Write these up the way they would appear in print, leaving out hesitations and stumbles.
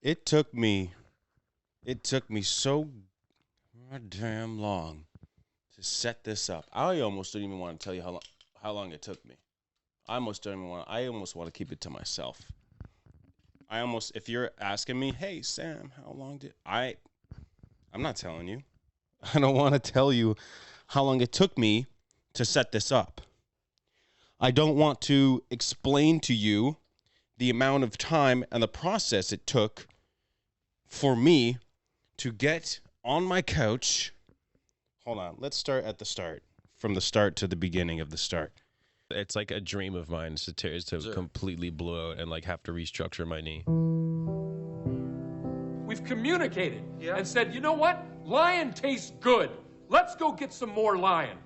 It took me so goddamn long to set this up. I almost don't even want to tell you how long it took me. I almost want to keep it to myself. If you're asking me, hey Sam, how long I'm not telling you. I don't want to tell you how long it took me to set this up. I don't want to explain to you the amount of time and the process it took for me to get on my couch. Hold on. Let's start at the start. From the start to the beginning of the start. It's like a dream of mine to completely blow out and like have to restructure my knee. We've communicated and said, you know what? Lion tastes good. Let's go get some more lion.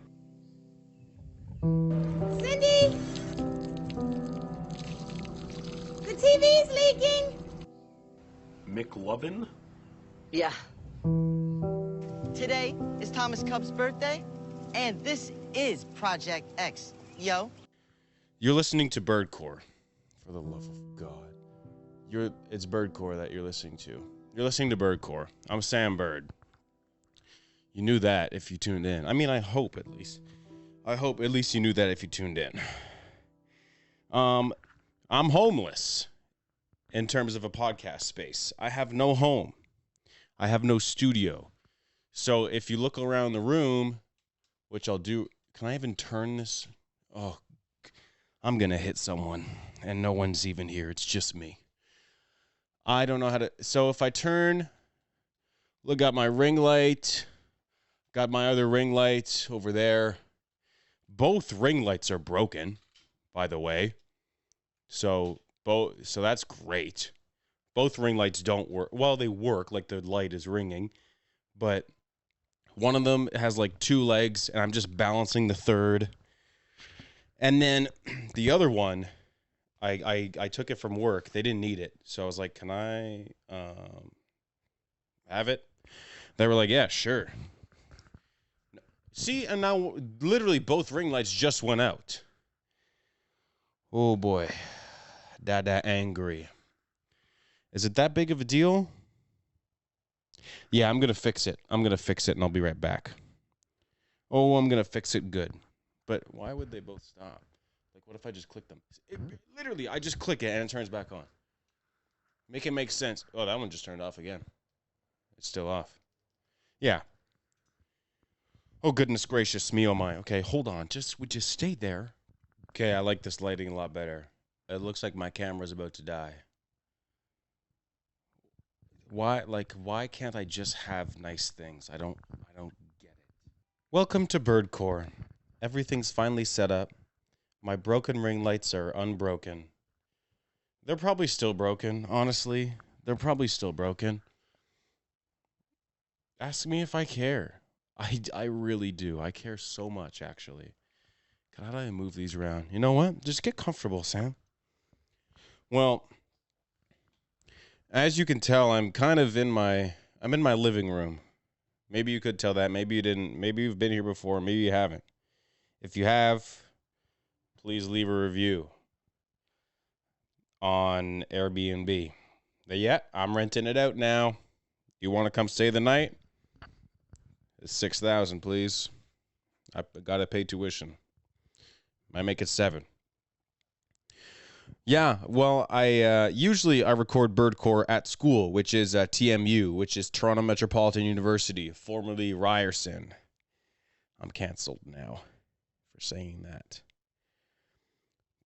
Cindy! The TV's leaking! McLovin? Yeah. Today is Thomas Cup's birthday, and this is Project X. Yo. You're listening to Birdcore. For the love of God. It's Birdcore that you're listening to. You're listening to Birdcore. I'm Sam Bird. You knew that if you tuned in. I mean, I hope at least. I hope at least you knew that if you tuned in. I'm homeless in terms of a podcast space. I have no home. I have no studio. So if you look around the room, which I'll do, can I even turn this? Oh, I'm going to hit someone, and no one's even here. It's just me. I don't know how to. So if I turn, look, got my ring light, got my other ring light over there. Both ring lights are broken, by the way. So that's great. Both ring lights don't work. Well, they work, like the light is ringing, but one of them has like two legs, and I'm just balancing the third. And then the other one, I took it from work. They didn't need it. So I was like, can I have it? They were like, yeah, sure. See, and now literally both ring lights just went out. Oh, boy. Dada angry. Is it that big of a deal? Yeah, I'm going to fix it. I'm going to fix it, and I'll be right back. Oh, I'm going to fix it good. But why would they both stop? Like, what if I just click them? Literally, I just click it, and it turns back on. Make it make sense. Oh, that one just turned off again. It's still off. Yeah. Oh, goodness gracious me, oh my. Okay, hold on. Would just stay there. Okay, I like this lighting a lot better. It looks like my camera's about to die. Why can't I just have nice things? I don't get it. Welcome to Birdcore. Everything's finally set up. My broken ring lights are unbroken. They're probably still broken, honestly. They're probably still broken. Ask me if I care. I really do. I care so much, actually. How do I move these around? You know what? Just get comfortable, Sam. Well, as you can tell, I'm in my living room. Maybe you could tell that. Maybe you didn't. Maybe you've been here before. Maybe you haven't. If you have, please leave a review on Airbnb. Yeah, I'm renting it out now. You want to come stay the night? It's $6,000, please. I gotta pay tuition. Might make it $7,000. Yeah, well, I usually record Birdcore at school, which is TMU, which is Toronto Metropolitan University, formerly Ryerson. I'm canceled now for saying that.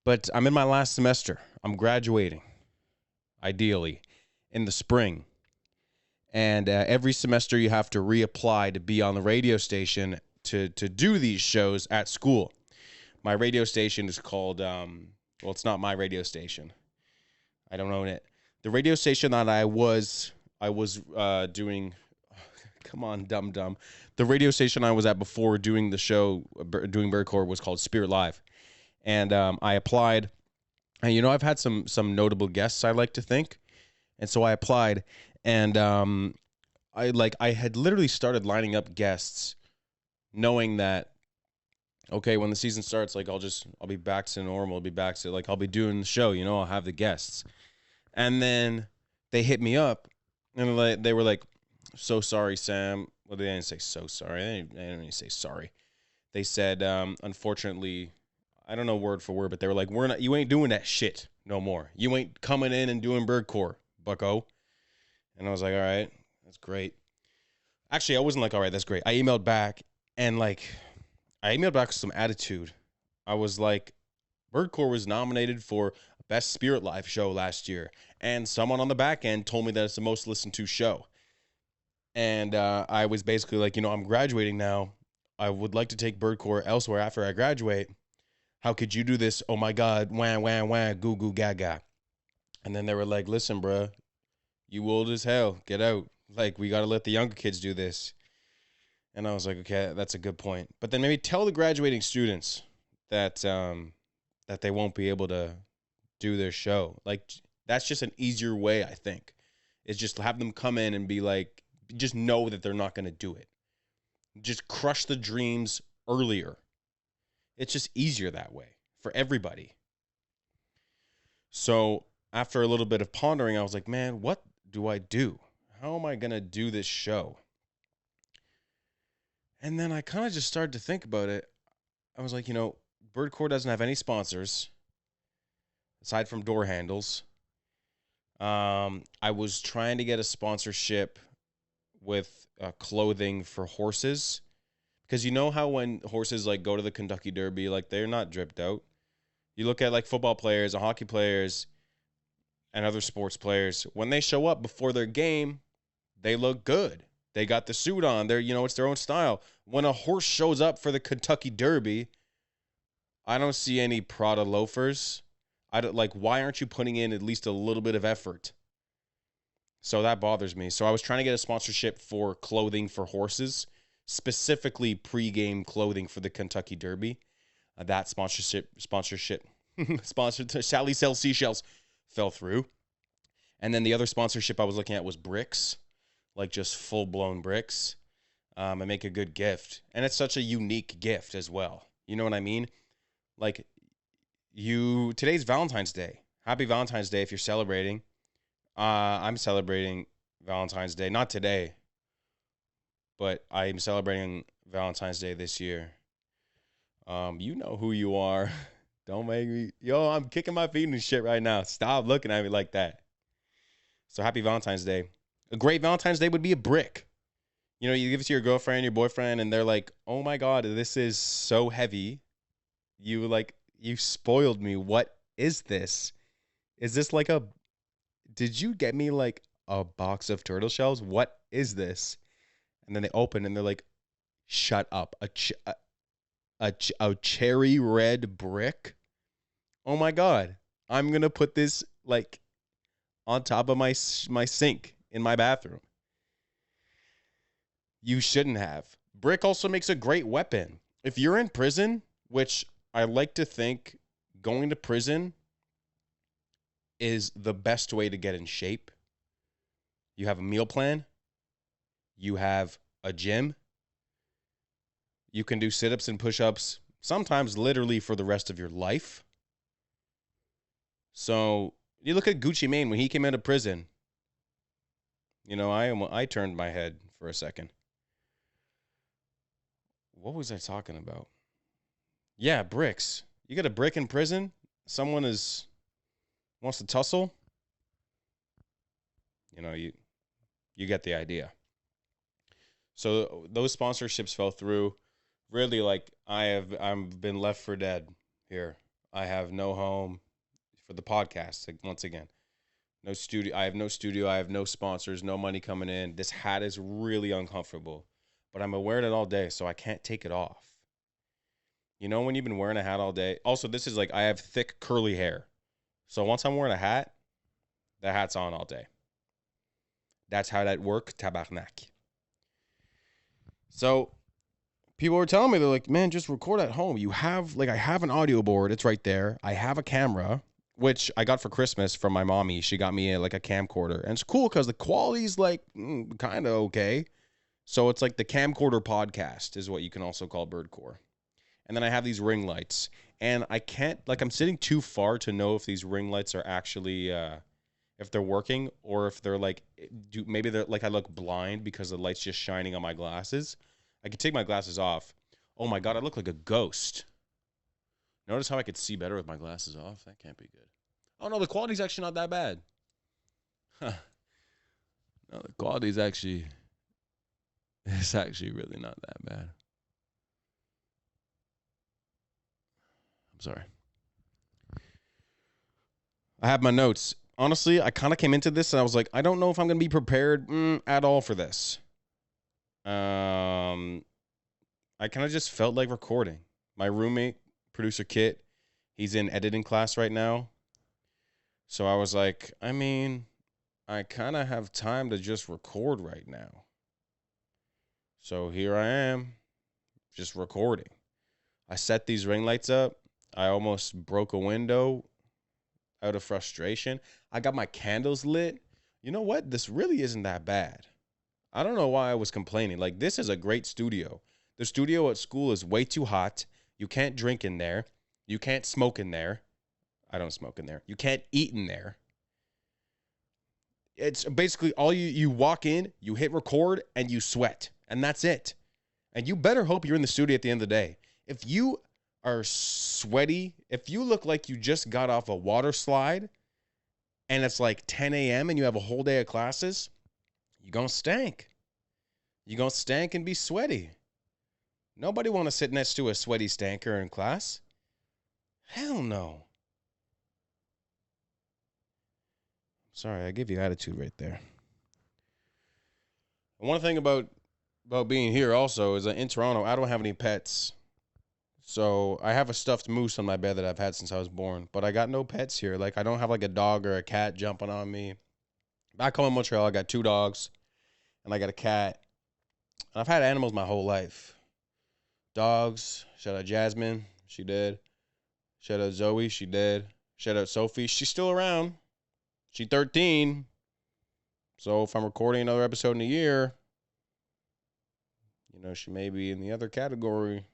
But I'm in my last semester. I'm graduating, ideally, in the spring. And every semester you have to reapply to be on the radio station to do these shows at school. My radio station is called, well, it's not my radio station. I don't own it. The radio station that I was doing, come on, dum-dum. The radio station I was at before doing the show, doing Birdcore, was called Spirit Live. And I applied. And, you know, I've had some notable guests, I like to think. And so I applied. And I had literally started lining up guests knowing that, okay, when the season starts, like, I'll be back to normal. I'll be back to, like, I'll be doing the show, you know, I'll have the guests. And then they hit me up and they were like, so sorry, Sam. Well, they didn't say so sorry. They didn't even say sorry. They said, unfortunately, I don't know word for word, but they were like, you ain't doing that shit no more. You ain't coming in and doing Birdcore, bucko. And I was like, all right, that's great. Actually, I wasn't like, all right, that's great. I emailed back and like, I emailed back with some attitude. I was like, Birdcore was nominated for Best Spirit Live show last year. And someone on the back end told me that it's the most listened to show. And I was basically like, I'm graduating now. I would like to take Birdcore elsewhere after I graduate. How could you do this? Oh my God, wah, wah, wah, goo, goo, gaga. And then they were like, listen, bro, you old as hell. Get out. Like, we got to let the younger kids do this. And I was like, okay, that's a good point. But then maybe tell the graduating students that that they won't be able to do their show. Like, that's just an easier way, I think. Is just have them come in and be like, just know that they're not going to do it. Just crush the dreams earlier. It's just easier that way for everybody. So after a little bit of pondering, I was like, man, what do I do? How am I going to do this show? And then I kind of just started to think about it. I was like, Birdcore doesn't have any sponsors aside from door handles. I was trying to get a sponsorship with clothing for horses, because you know how when horses like go to the Kentucky Derby, like they're not dripped out. You look at like football players and hockey players and other sports players, when they show up before their game, they look good. They got the suit on. They're, it's their own style. When a horse shows up for the Kentucky Derby, I don't see any Prada loafers. Why aren't you putting in at least a little bit of effort? So that bothers me. So I was trying to get a sponsorship for clothing for horses, specifically pre-game clothing for the Kentucky Derby. That sponsored to Sally Sells Seashells fell through. And then the other sponsorship I was looking at was bricks, like just full-blown bricks, and make a good gift. And it's such a unique gift as well. You know what I mean? Like, today's Valentine's Day. Happy Valentine's Day if you're celebrating. I'm celebrating Valentine's Day. Not today, but I'm celebrating Valentine's Day this year. You know who you are. Don't make me. Yo, I'm kicking my feet and shit right now. Stop looking at me like that. So happy Valentine's Day. A great Valentine's Day would be a brick. You give it to your girlfriend, your boyfriend, and they're like, oh my God, this is so heavy. You spoiled me. What is this? Is this like did you get me like a box of turtle shells? What is this? And then they open and they're like, shut up. A cherry red brick? Oh my God. I'm going to put this like on top of my sink in my bathroom. You shouldn't have. Brick also makes a great weapon. If you're in prison, which I like to think going to prison is the best way to get in shape. You have a meal plan. You have a gym. You can do sit-ups and push-ups, sometimes literally for the rest of your life. So you look at Gucci Mane when he came out of prison. I turned my head for a second. What was I talking about? Yeah, bricks. You get a brick in prison, someone wants to tussle. You get the idea. So those sponsorships fell through. Really, I've been left for dead here. I have no home for the podcast. Once again, no studio. I have no studio. I have no sponsors. No money coming in. This hat is really uncomfortable, but I'm wearing it all day, so I can't take it off. When you've been wearing a hat all day. Also, this is I have thick curly hair, so once I'm wearing a hat, the hat's on all day. That's how that works, tabarnak. So people were telling me, they're like, man, just record at home. I have an audio board. It's right there. I have a camera, which I got for Christmas from my mommy. She got me a camcorder. And it's cool because the quality's kind of okay. So it's like the camcorder podcast is what you can also call Birdcore. And then I have these ring lights. And I can't, I'm sitting too far to know if these ring lights are actually if they're working or if they're like, maybe they're like I look blind because the light's just shining on my glasses. I could take my glasses off. Oh my God, I look like a ghost. Notice how I could see better with my glasses off? That can't be good. Oh no, the quality's actually not that bad. Huh. No, the quality's actually, it's actually really not that bad. I'm sorry. I have my notes. Honestly, I kind of came into this and I was like, I don't know if I'm going to be prepared at all for this. I kind of just felt like recording. My roommate, producer Kit, he's in editing class right now. So I was like, I mean, I kind of have time to just record right now. So here I am, just recording. I set these ring lights up. I almost broke a window out of frustration. I got my candles lit. You know what? This really isn't that bad. I don't know why I was complaining. Like, this is a great studio. The studio at school is way too hot. You can't drink in there. You can't smoke in there. I don't smoke in there. You can't eat in there. It's basically all you walk in, you hit record, and you sweat. And that's it. And you better hope you're in the studio at the end of the day. If you are sweaty, if you look like you just got off a water slide and it's like 10 a.m. and you have a whole day of classes, you're going to stank. You're going to stank and be sweaty. Nobody want to sit next to a sweaty stanker in class. Hell no. Sorry, I give you attitude right there. One thing about being here also is that in Toronto, I don't have any pets. So I have a stuffed moose on my bed that I've had since I was born, but I got no pets here. Like, I don't have like a dog or a cat jumping on me. Back home in Montreal, I got 2 dogs and I got a cat. And I've had animals my whole life. Dogs, shout out Jasmine, she did. Shout out Zoe, she did. Shout out Sophie, she's still around. She's 13. So if I'm recording another episode in a year, you know, she may be in the other category.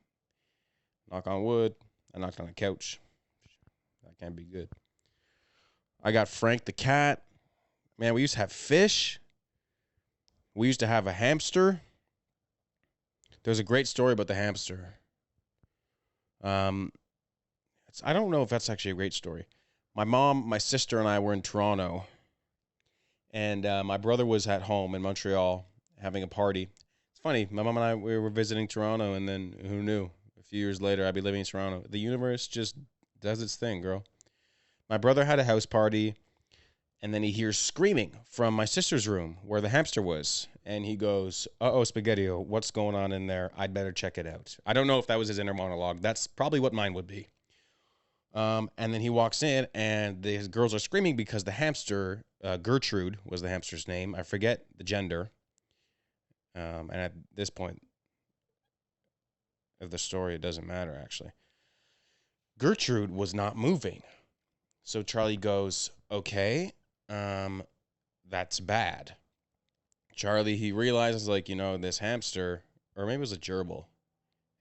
Knock on wood. I knocked on a couch. That can't be good. I got Frank the cat. Man, we used to have fish. We used to have a hamster. There's a great story about the hamster. I don't know if that's actually a great story. My mom, my sister, and I were in Toronto. And my brother was at home in Montreal having a party. It's funny. My mom and I, we were visiting Toronto, and then who knew? A few years later, I'd be living in Toronto. The universe just does its thing, girl. My brother had a house party, and then he hears screaming from my sister's room where the hamster was. And he goes, uh-oh, Spaghetti-O, what's going on in there? I'd better check it out. I don't know if that was his inner monologue. That's probably what mine would be. And then he walks in, and the girls are screaming because the hamster, Gertrude was the hamster's name. I forget the gender. And at this point of the story, it doesn't matter, actually. Gertrude was not moving. So Charlie goes, okay, that's bad. Charlie, he realizes, like, you know, this hamster, or maybe it was a gerbil.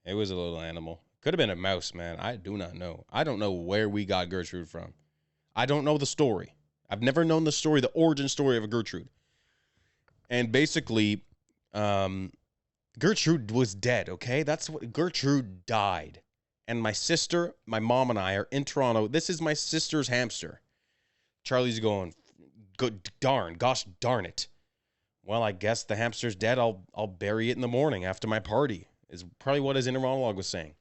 It was a little animal. Could have been a mouse, man. I do not know. I don't know where we got Gertrude from. I don't know the story. I've never known the story, the origin story of a Gertrude. And basically, Gertrude was dead, okay? That's what Gertrude died. And my sister, my mom, and I are in Toronto. This is my sister's hamster. Charlie's going, gosh darn it. Well, I guess the hamster's dead. I'll bury it in the morning after my party, is probably what his inner monologue was saying.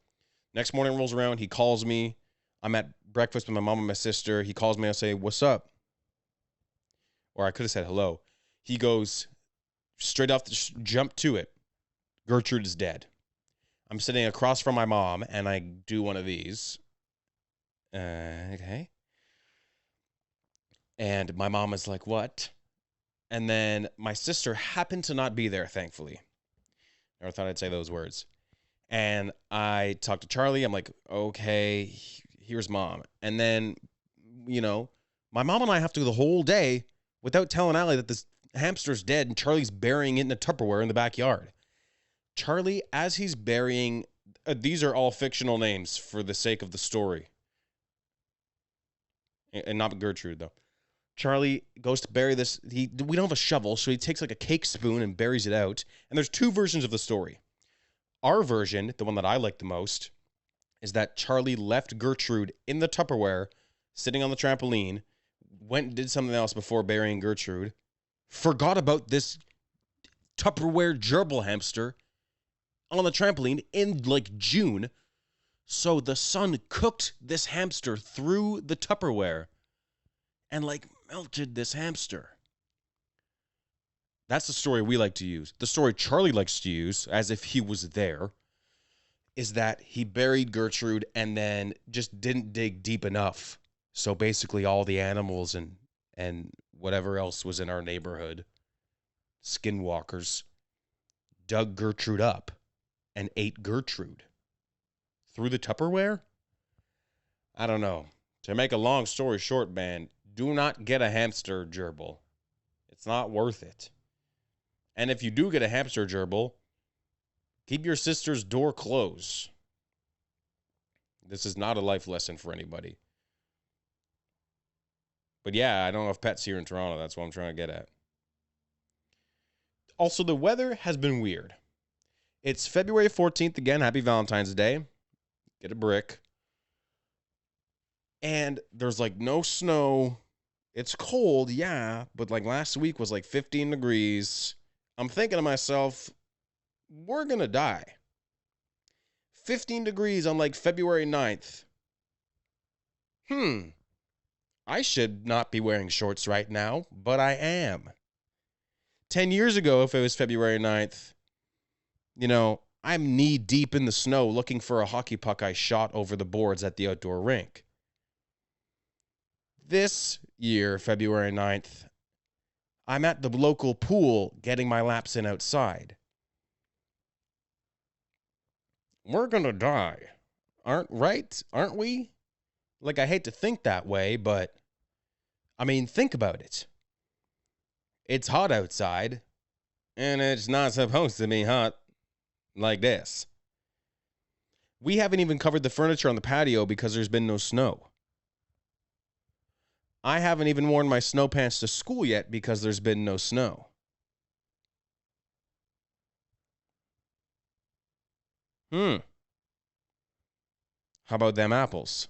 Next morning rolls around. He calls me. I'm at breakfast with my mom and my sister. He calls me. I say, what's up? Or I could have said hello. He goes straight off jump to it. Gertrude is dead. I'm sitting across from my mom, and I do one of these. Okay. And my mom is like, what? And then my sister happened to not be there, thankfully. Never thought I'd say those words. And I talked to Charlie. I'm like, okay, here's mom. And then, you know, my mom and I have to go the whole day without telling Allie that this hamster's dead and Charlie's burying it in a Tupperware in the backyard. Charlie, as he's burying, these are all fictional names for the sake of the story. And not Gertrude, though. Charlie goes to bury this. We don't have a shovel, so he takes like a cake spoon and buries it out. And there's two versions of the story. Our version, the one that I like the most, is that Charlie left Gertrude in the Tupperware, sitting on the trampoline, went and did something else before burying Gertrude, forgot about this Tupperware gerbil hamster on the trampoline in like June. So the son cooked this hamster through the Tupperware and like melted this hamster. That's the story we like to use. The story Charlie likes to use, as if he was there, is that he buried Gertrude and then just didn't dig deep enough. So basically all the animals and whatever else was in our neighborhood, skinwalkers, dug Gertrude up and ate Gertrude through the Tupperware? I don't know. To make a long story short, man, do not get a hamster gerbil. It's not worth it. And if you do get a hamster gerbil, keep your sister's door closed. This is not a life lesson for anybody. But yeah, I don't have pets here in Toronto. That's what I'm trying to get at. Also, the weather has been weird. It's February 14th again. Happy Valentine's Day. Get a brick. And there's like no snow. It's cold, yeah, but like last week was like 15 degrees. I'm thinking to myself, we're going to die. 15 degrees on like February 9th. I should not be wearing shorts right now, but I am. 10 years ago, if it was February 9th, you know, I'm knee deep in the snow looking for a hockey puck I shot over the boards at the outdoor rink. This year, February 9th, I'm at the local pool getting my laps in outside. We're gonna die. Aren't we? Like, I hate to think that way, but I mean, think about it. It's hot outside, and it's not supposed to be hot like this. We haven't even covered the furniture on the patio because there's been no snow. I haven't even worn my snow pants to school yet because there's been no snow. How about them apples?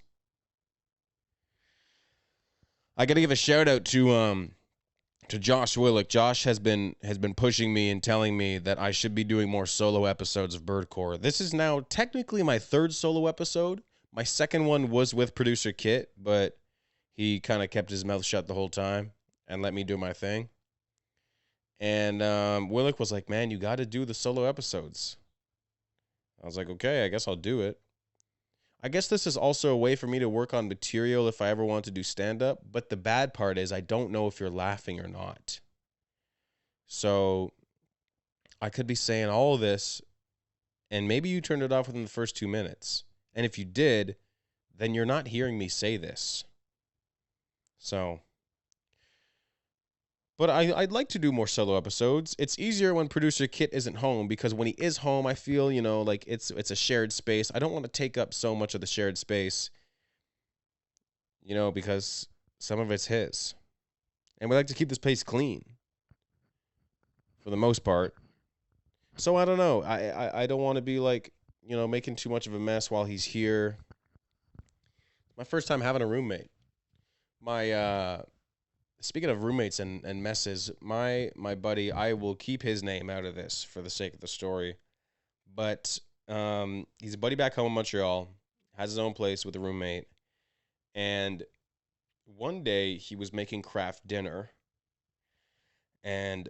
I got to give a shout out to Josh Willick. Josh has been pushing me and telling me that I should be doing more solo episodes of Birdcore. This is now technically my third solo episode. My second one was with producer Kit, but he kind of kept his mouth shut the whole time and let me do my thing. And Willick was like, man, you got to do the solo episodes. I was like, okay, I guess I'll do it. I guess this is also a way for me to work on material if I ever want to do stand-up. But the bad part is I don't know if you're laughing or not. So I could be saying all of this, and maybe you turned it off within the first 2 minutes. And if you did, then you're not hearing me say this. So, but I'd like to do more solo episodes. It's easier when producer Kit isn't home because when he is home, I feel, you know, like it's a shared space. I don't want to take up so much of the shared space, you know, because some of it's his. And we like to keep this place clean for the most part. So I don't know. I don't want to be like, you know, making too much of a mess while he's here. My first time having a roommate. Speaking of roommates and messes, my buddy, I will keep his name out of this for the sake of the story, but he's a buddy back home in Montreal, has his own place with a roommate, and one day he was making craft dinner, and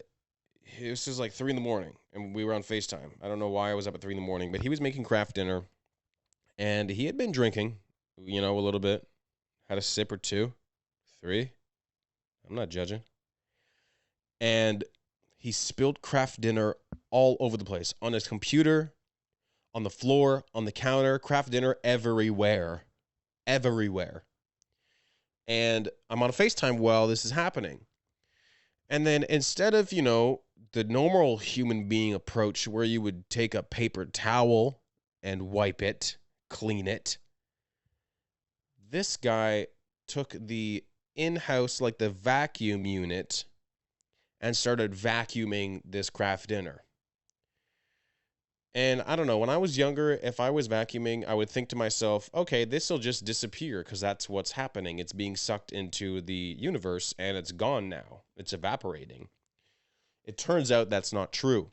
this was like 3 a.m, and we were on FaceTime. I don't know why I was up at 3 a.m, but he was making craft dinner, and he had been drinking, you know, a little bit, had a sip or two. 3. I'm not judging. And he spilled craft dinner all over the place. On his computer, on the floor, on the counter, craft dinner everywhere. Everywhere. And I'm on a FaceTime while this is happening. And then instead of, you know, the normal human being approach where you would take a paper towel and wipe it, clean it, this guy took the in-house, like the vacuum unit, and started vacuuming this craft dinner. And I don't know, when I was younger, if I was vacuuming, I would think to myself, okay, this will just disappear because that's what's happening. It's being sucked into the universe and it's gone now. It's evaporating. It turns out that's not true.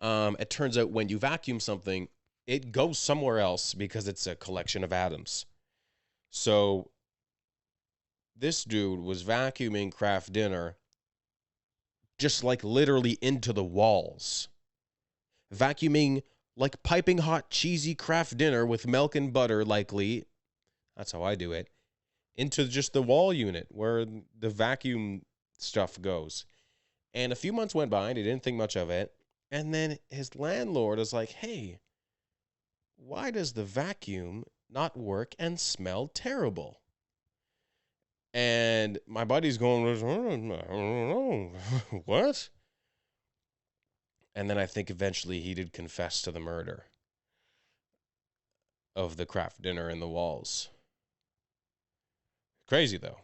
It turns out when you vacuum something, it goes somewhere else because it's a collection of atoms. So this dude was vacuuming craft dinner just like literally into the walls. Vacuuming like piping hot cheesy craft dinner with milk and butter, likely. That's how I do it. Into just the wall unit where the vacuum stuff goes. And a few months went by and he didn't think much of it. And then his landlord was like, hey, why does the vacuum not work and smell terrible? And my buddy's going, I don't know, what? And then I think eventually he did confess to the murder of the craft dinner in the walls. Crazy, though.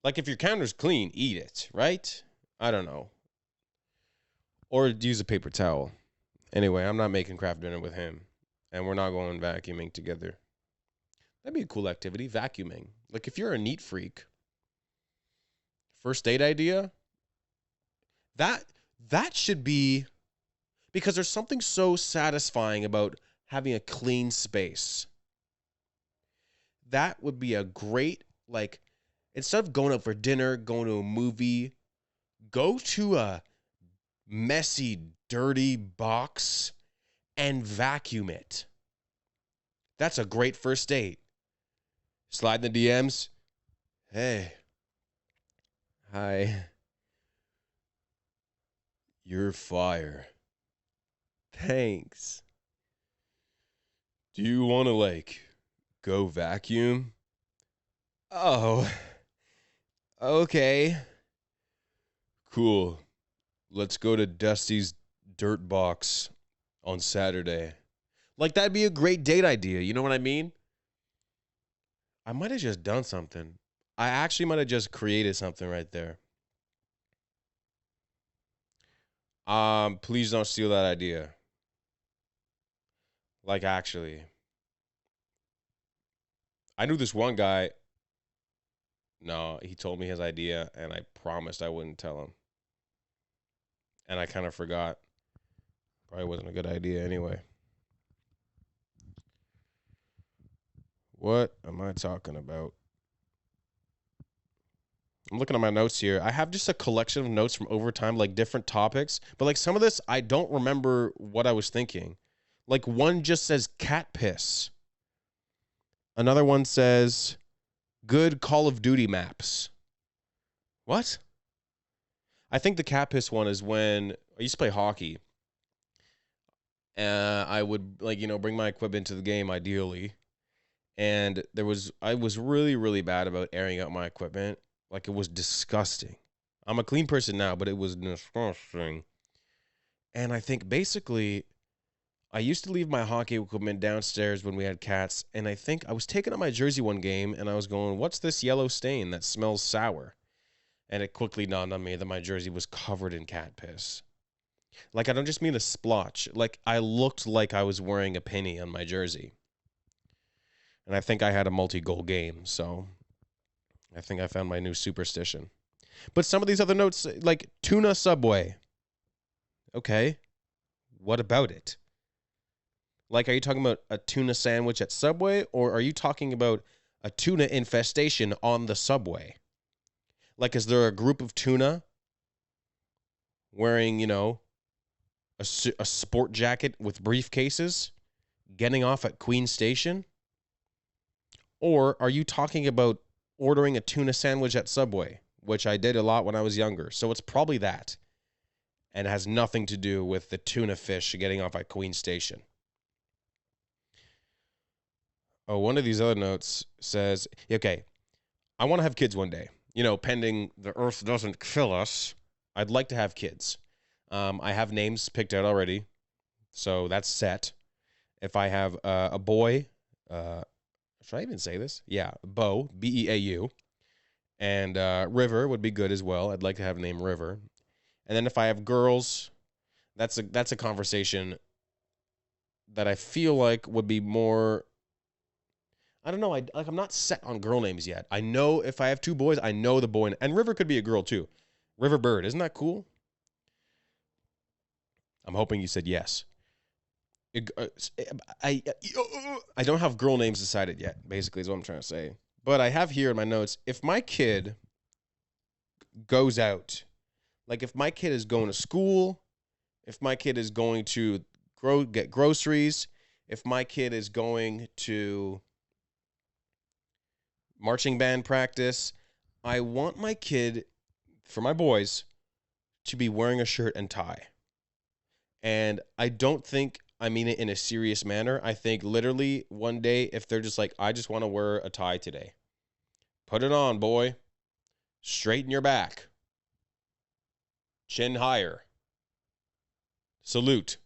Like, if your counter's clean, eat it, right? I don't know. Or use a paper towel. Anyway, I'm not making craft dinner with him. And we're not going vacuuming together. That'd be a cool activity, vacuuming. Like, if you're a neat freak, first date idea, that should be, because there's something so satisfying about having a clean space. That would be a great, like, instead of going out for dinner, going to a movie, go to a messy, dirty box and vacuum it. That's a great first date. Slide in the DMs. Hey. Hi. You're fire. Thanks. Do you want to, like, go vacuum? Oh. Okay. Cool. Let's go to Dusty's Dirt Box on Saturday. Like, that'd be a great date idea. You know what I mean? I might have just done something. I actually might have just created something right there. Please don't steal that idea. Like, actually. I knew this one guy. No, he told me his idea, and I promised I wouldn't tell him. And I kind of forgot. Probably wasn't a good idea anyway. What am I talking about? I'm looking at my notes here. I have just a collection of notes from over time, like different topics. But like some of this, I don't remember what I was thinking. Like one just says cat piss. Another one says good Call of Duty maps. What? I think the cat piss one is when I used to play hockey. I would bring my equipment to the game ideally. And I was really, really bad about airing out my equipment. Like, it was disgusting. I'm a clean person now, but it was disgusting. And I think basically, I used to leave my hockey equipment downstairs when we had cats. And I think I was taking out my jersey one game, and I was going, what's this yellow stain that smells sour? And it quickly dawned on me that my jersey was covered in cat piss. Like, I don't just mean a splotch. Like, I looked like I was wearing a penny on my jersey. And I think I had a multi-goal game, so I think I found my new superstition. But some of these other notes, like Tuna Subway. Okay, what about it? Like, are you talking about a tuna sandwich at Subway, or are you talking about a tuna infestation on the Subway? Like, is there a group of tuna wearing, a sport jacket with briefcases, getting off at Queen Station? Or are you talking about ordering a tuna sandwich at Subway, which I did a lot when I was younger? So it's probably that. And it has nothing to do with the tuna fish getting off at Queen Station. Oh, one of these other notes says, okay, I want to have kids one day. Pending the earth doesn't kill us, I'd like to have kids. I have names picked out already, so that's set. If I have a boy, Should I even say this? Yeah, Beau, Beau. And River would be good as well. I'd like to have a name River. And then if I have girls, that's a conversation that I feel like would be more. I don't know. I'm not set on girl names yet. I know if I have 2 boys, I know the boy, and River could be a girl too. River Bird, isn't that cool? I'm hoping you said yes. I don't have girl names decided yet, basically, is what I'm trying to say. But I have here in my notes, if my kid goes out, like if my kid is going to school, if my kid is going to get groceries, if my kid is going to marching band practice, I want my kid, for my boys, to be wearing a shirt and tie. And I don't think I mean it in a serious manner. I think literally one day, if they're just like, I just want to wear a tie today. Put it on, boy. Straighten your back. Chin higher. Salute.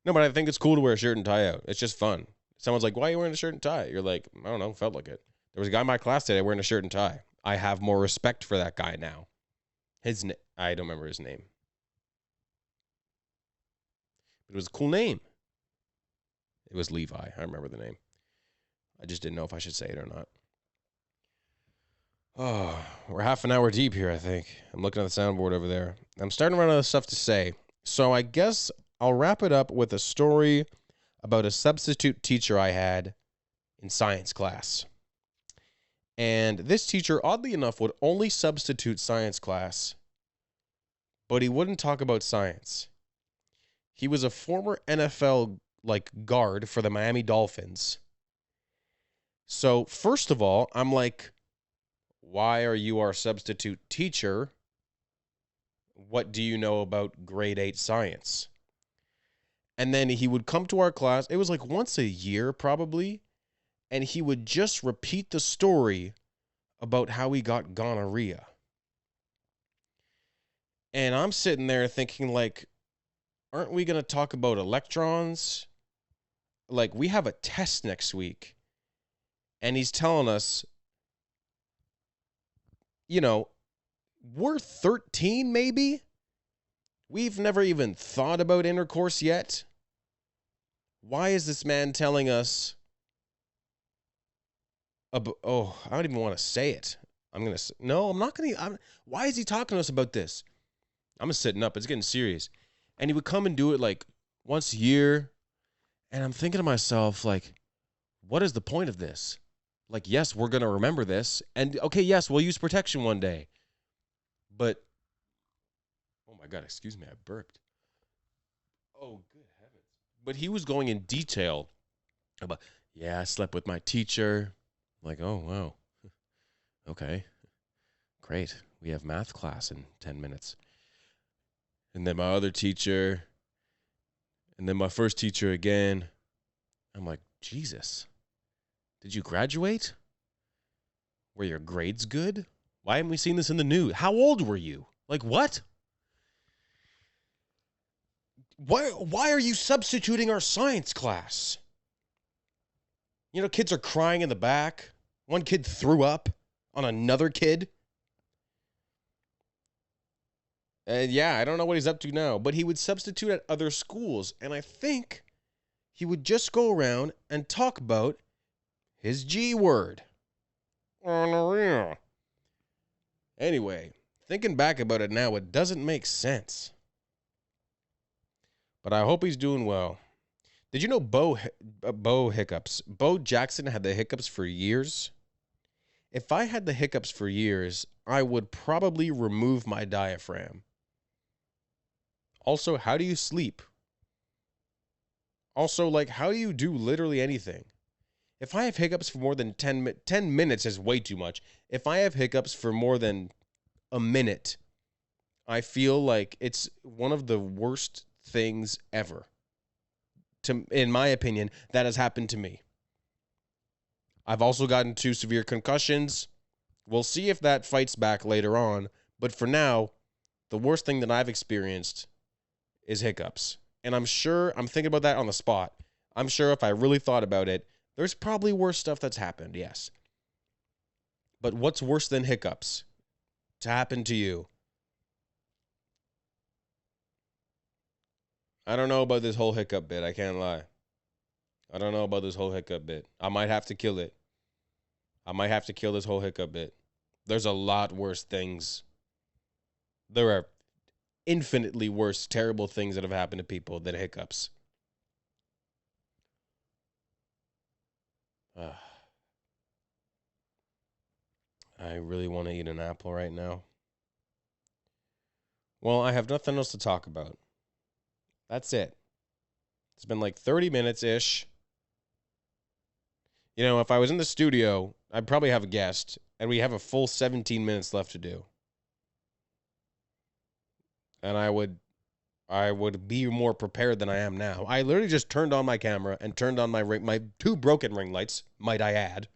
No, but I think it's cool to wear a shirt and tie out. It's just fun. Someone's like, why are you wearing a shirt and tie? You're like, I don't know, felt like it. There was a guy in my class today wearing a shirt and tie. I have more respect for that guy now. I don't remember his name. It was a cool name. It was Levi. I remember the name. I just didn't know if I should say it or not. Oh, we're half an hour deep here, I think. I'm looking at the soundboard over there. I'm starting to run out of stuff to say. So I guess I'll wrap it up with a story about a substitute teacher I had in science class. And this teacher, oddly enough, would only substitute science class, but he wouldn't talk about science. He was a former NFL guard for the Miami Dolphins. So first of all, I'm like, why are you our substitute teacher? What do you know about grade 8 science? And then he would come to our class. It was like once a year probably. And he would just repeat the story about how he got gonorrhea. And I'm sitting there thinking like, aren't we going to talk about electrons? Like, we have a test next week. And he's telling us, you know, we're 13 maybe? We've never even thought about intercourse yet. Why is this man telling us I don't even want to say it. I'm not going to. Why is he talking to us about this? I'm sitting up. It's getting serious. And he would come and do it like once a year. And I'm thinking to myself, like, what is the point of this? Like, yes, we're going to remember this. And, okay, yes, we'll use protection one day. But, oh, my God, excuse me, I burped. Oh, good heavens. But he was going in detail about, yeah, I slept with my teacher. Like, oh, wow. Okay, great. We have math class in 10 minutes. And then my other teacher, and then my first teacher again. I'm like, Jesus, did you graduate? Were your grades good? Why haven't we seen this in the news? How old were you? Like, what? Why are you substituting our science class? You know, kids are crying in the back. One kid threw up on another kid. And yeah, I don't know what he's up to now, but he would substitute at other schools. And I think he would just go around and talk about his G word. Anyway, thinking back about it now, it doesn't make sense. But I hope he's doing well. Did you know Bo hiccups? Bo Jackson had the hiccups for years. If I had the hiccups for years, I would probably remove my diaphragm. Also, how do you sleep? Also, like, how do you do literally anything? If I have hiccups for more than 10 minutes is way too much. If I have hiccups for more than a minute, I feel like it's one of the worst things ever. In my opinion, that has happened to me. I've also gotten 2 severe concussions. We'll see if that fights back later on. But for now, the worst thing that I've experienced is hiccups. And I'm thinking about that on the spot. I'm sure if I really thought about it, There's probably worse stuff that's happened, yes. But what's worse than hiccups to happen to you? I don't know about this whole hiccup bit. I can't lie. I don't know about this whole hiccup bit. I might have to kill it. I might have to kill this whole hiccup bit. There's a lot worse things. There are infinitely worse, terrible things that have happened to people than hiccups. I really want to eat an apple right now. Well, I have nothing else to talk about. That's it. It's been like 30 minutes-ish. You know, if I was in the studio, I'd probably have a guest, and we have a full 17 minutes left to do. And I would be more prepared than I am now. I literally just turned on my camera and turned on my 2 broken ring lights, might I add.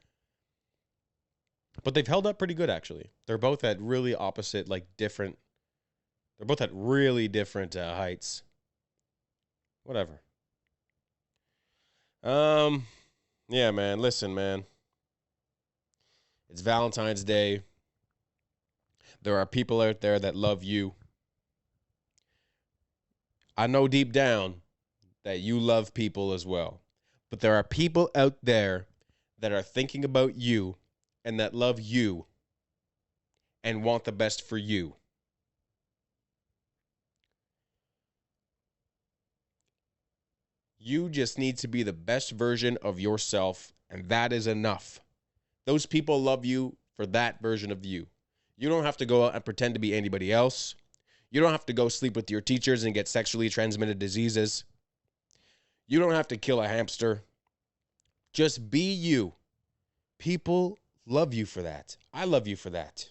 But they've held up pretty good, actually. They're both at really opposite, like different. They're both at really different heights. Whatever. Yeah, man. Listen, man. It's Valentine's Day. There are people out there that love you. I know deep down that you love people as well. But there are people out there that are thinking about you and that love you and want the best for you. You just need to be the best version of yourself, and that is enough. Those people love you for that version of you. You don't have to go out and pretend to be anybody else. You don't have to go sleep with your teachers and get sexually transmitted diseases. You don't have to kill a hamster. Just be you. People love you for that. I love you for that.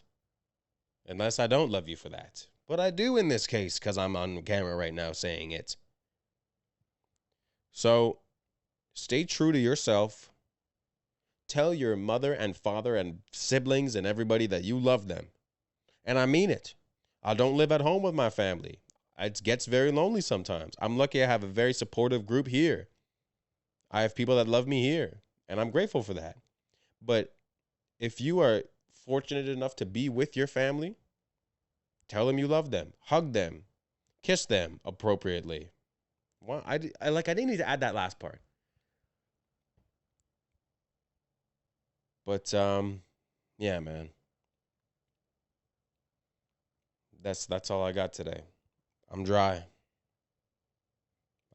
Unless I don't love you for that. But I do in this case because I'm on camera right now saying it. So stay true to yourself. Tell your mother and father and siblings and everybody that you love them. And I mean it. I don't live at home with my family. It gets very lonely sometimes. I'm lucky I have a very supportive group here. I have people that love me here, and I'm grateful for that. But if you are fortunate enough to be with your family, tell them you love them, hug them, kiss them appropriately. Well, I didn't need to add that last part. But yeah, man. That's all I got today. I'm dry.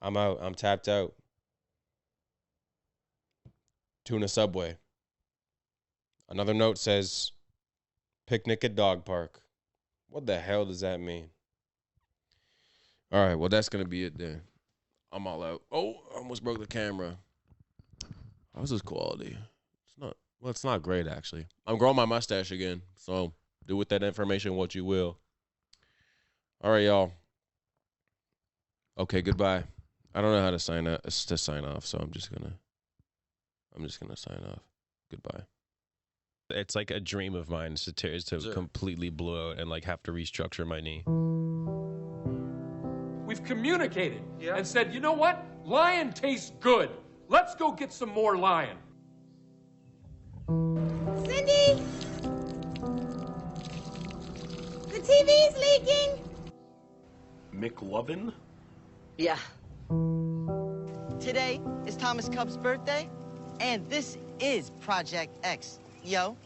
I'm out. I'm tapped out. Tuna Subway. Another note says, picnic at dog park. What the hell does that mean? All right, well, that's going to be it then. I'm all out. Oh, I almost broke the camera. How's this quality? It's not great, actually. I'm growing my mustache again, so do with that information what you will. All right, y'all. Okay, goodbye. I don't know how to sign off, so I'm just gonna sign off. Goodbye. It's like a dream of mine to completely blow out and like have to restructure my knee. We've communicated and said, you know what? Lion tastes good. Let's go get some more lion. Cindy? The TV's leaking. McLovin? Yeah. Today is Thomas Cup's birthday, and this is Project X, yo.